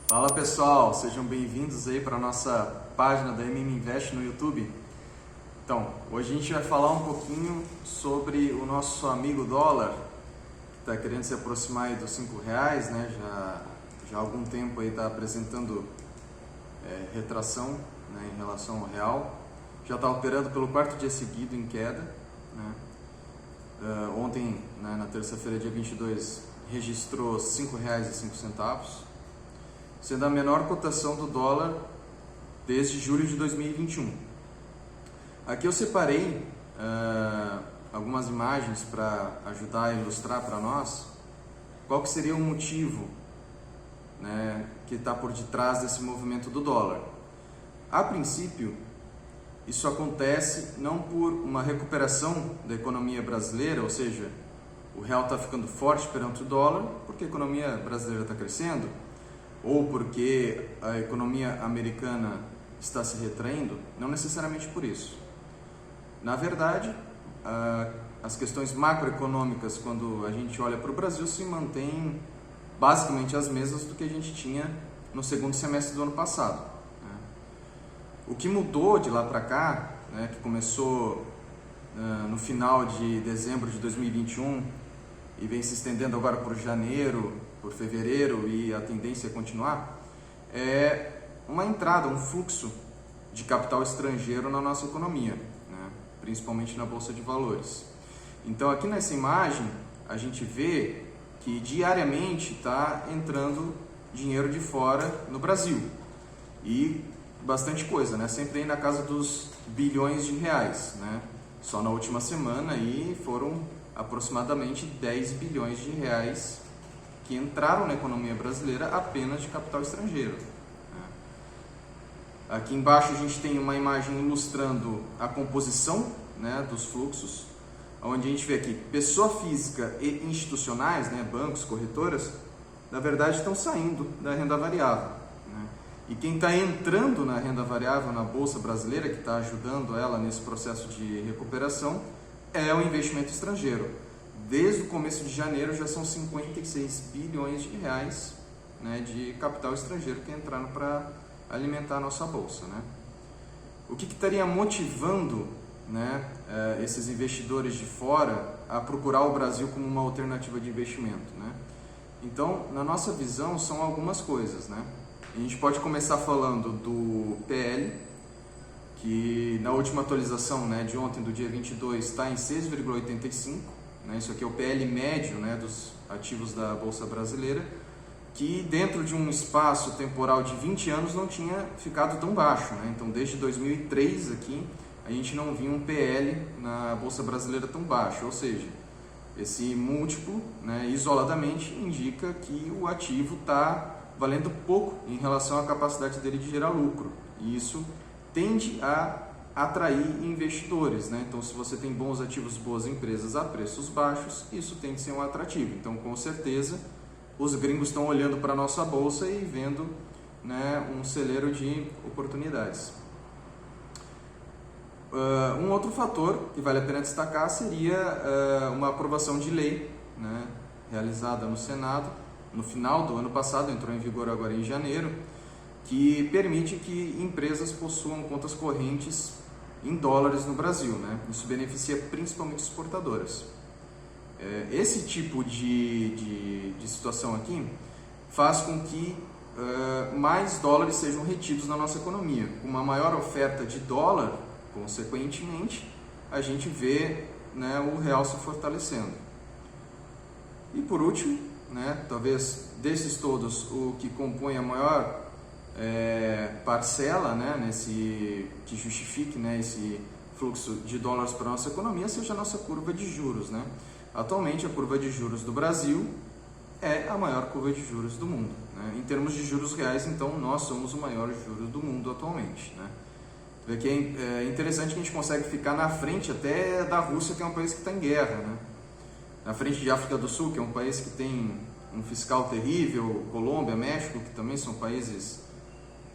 Fala pessoal, sejam bem-vindos aí para a nossa página da MM Invest no YouTube. Então, hoje a gente vai falar um pouquinho sobre o nosso amigo dólar, que está querendo se aproximar aí dos R$5, né? Já há algum tempo aí está apresentando retração, né, em relação ao real. Já está operando pelo quarto dia seguido em queda, né? Ontem, né, na terça-feira, dia 22, registrou R$ 5,05, sendo a menor cotação do dólar desde julho de 2021. Aqui eu separei algumas imagens para ajudar a ilustrar para nós qual que seria o motivo, né, que está por detrás desse movimento do dólar. A princípio, isso acontece não por uma recuperação da economia brasileira, ou seja, o real está ficando forte perante o dólar porque a economia brasileira está crescendo, ou porque a economia americana está se retraindo, não necessariamente por isso. Na verdade, as questões macroeconômicas, quando a gente olha para o Brasil, se mantêm basicamente as mesmas do que a gente tinha no segundo semestre do ano passado, né? O que mudou de lá para cá, né, que começou no final de dezembro de 2021 e vem se estendendo agora por janeiro, por fevereiro, e a tendência é continuar, é uma entrada, um fluxo de capital estrangeiro na nossa economia, né? Principalmente na Bolsa de Valores. Então aqui nessa imagem a gente vê que diariamente está entrando dinheiro de fora no Brasil, e bastante coisa, né? Sempre aí na casa dos bilhões de reais, né? Só na última semana aí foram aproximadamente 10 bilhões de reais que entraram na economia brasileira apenas de capital estrangeiro. Aqui embaixo a gente tem uma imagem ilustrando a composição, né, dos fluxos, onde a gente vê aqui pessoa física e institucionais, né, bancos, corretoras, na verdade estão saindo da renda variável, né? E quem está entrando na renda variável na Bolsa Brasileira, que está ajudando ela nesse processo de recuperação, é o investimento estrangeiro. Desde o começo de janeiro já são 56 bilhões de reais, né, de capital estrangeiro que entraram para alimentar a nossa bolsa, né? O que estaria motivando, né, esses investidores de fora a procurar o Brasil como uma alternativa de investimento, né? Então, na nossa visão, são algumas coisas, né? A gente pode começar falando do PL, que na última atualização, né, de ontem, do dia 22, está em 6,85. Né? Isso aqui é o PL médio, né, dos ativos da Bolsa Brasileira, que dentro de um espaço temporal de 20 anos não tinha ficado tão baixo, né? Então, desde 2003 aqui, a gente não viu um PL na Bolsa Brasileira tão baixo, ou seja, esse múltiplo, né, isoladamente indica que o ativo está valendo pouco em relação à capacidade dele de gerar lucro, e isso tende a atrair investidores, né? Então, se você tem bons ativos, boas empresas a preços baixos, isso tem que ser um atrativo. Então, com certeza, os gringos estão olhando para a nossa bolsa e vendo, né, um celeiro de oportunidades. Um outro fator que vale a pena destacar seria uma aprovação de lei, né, realizada no Senado no final do ano passado, entrou em vigor agora em janeiro, que permite que empresas possuam contas correntes em dólares no Brasil, né? Isso beneficia principalmente exportadoras. Esse tipo de situação aqui faz com que mais dólares sejam retidos na nossa economia. Com uma maior oferta de dólar, consequentemente, a gente vê, né, o real se fortalecendo. E por último, né, talvez desses todos, o que compõe a maior parcela, né, que justifique, né, esse fluxo de dólares para a nossa economia, seja a nossa curva de juros, né? Atualmente, a curva de juros do Brasil é a maior curva de juros do mundo, né? Em termos de juros reais, então, nós somos o maior juros do mundo atualmente, né? Vê que é interessante que a gente consegue ficar na frente até da Rússia, que é um país que está em guerra, né? Na frente de África do Sul, que é um país que tem um fiscal terrível, Colômbia, México, que também são países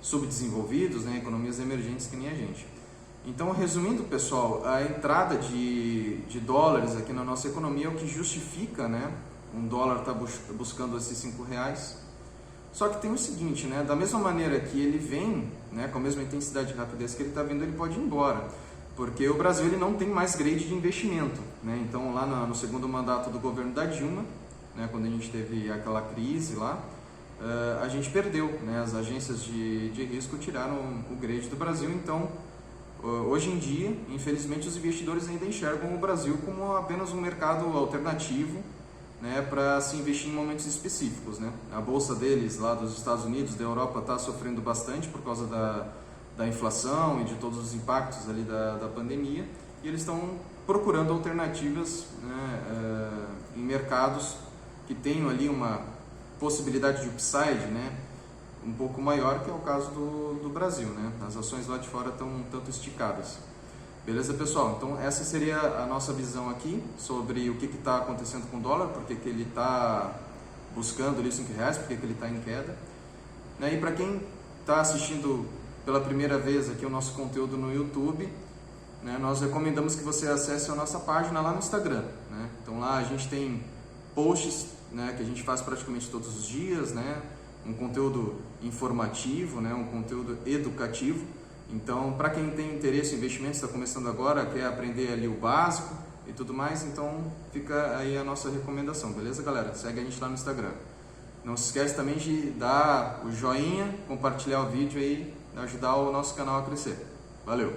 subdesenvolvidos, né, economias emergentes que nem a gente. Então, resumindo, pessoal, a entrada de dólares aqui na nossa economia é o que justifica, né, um dólar está buscando esses R$5. Só que tem o seguinte, né? Da mesma maneira que ele vem, né, com a mesma intensidade e rapidez que ele está vindo, ele pode ir embora. Porque o Brasil ele não tem mais grade de investimento, né? Então, lá no segundo mandato do governo da Dilma, né, quando a gente teve aquela crise lá, a gente perdeu, né? As agências de risco tiraram o grade do Brasil. Então, hoje em dia, infelizmente, os investidores ainda enxergam o Brasil como apenas um mercado alternativo, né, para se investir em momentos específicos, né? A bolsa deles lá dos Estados Unidos, da Europa, está sofrendo bastante por causa da inflação e de todos os impactos ali da pandemia, e eles estão procurando alternativas, né, em mercados que tenham ali uma possibilidade de upside, né, um pouco maior, que é o caso do Brasil, né? As ações lá de fora estão um tanto esticadas. Beleza, pessoal? Então essa seria a nossa visão aqui sobre o que está acontecendo com o dólar, porque que ele está buscando ali R$5, porque que ele está em queda, né? E para quem está assistindo pela primeira vez aqui o nosso conteúdo no YouTube, né, nós recomendamos que você acesse a nossa página lá no Instagram, né? Então lá a gente tem posts, né, que a gente faz praticamente todos os dias, né? Um conteúdo informativo, né, um conteúdo educativo. Então, para quem tem interesse em investimentos, está começando agora, quer aprender ali o básico e tudo mais, então fica aí a nossa recomendação, beleza, galera? Segue a gente lá no Instagram. Não se esquece também de dar o joinha, compartilhar o vídeo aí, ajudar o nosso canal a crescer. Valeu!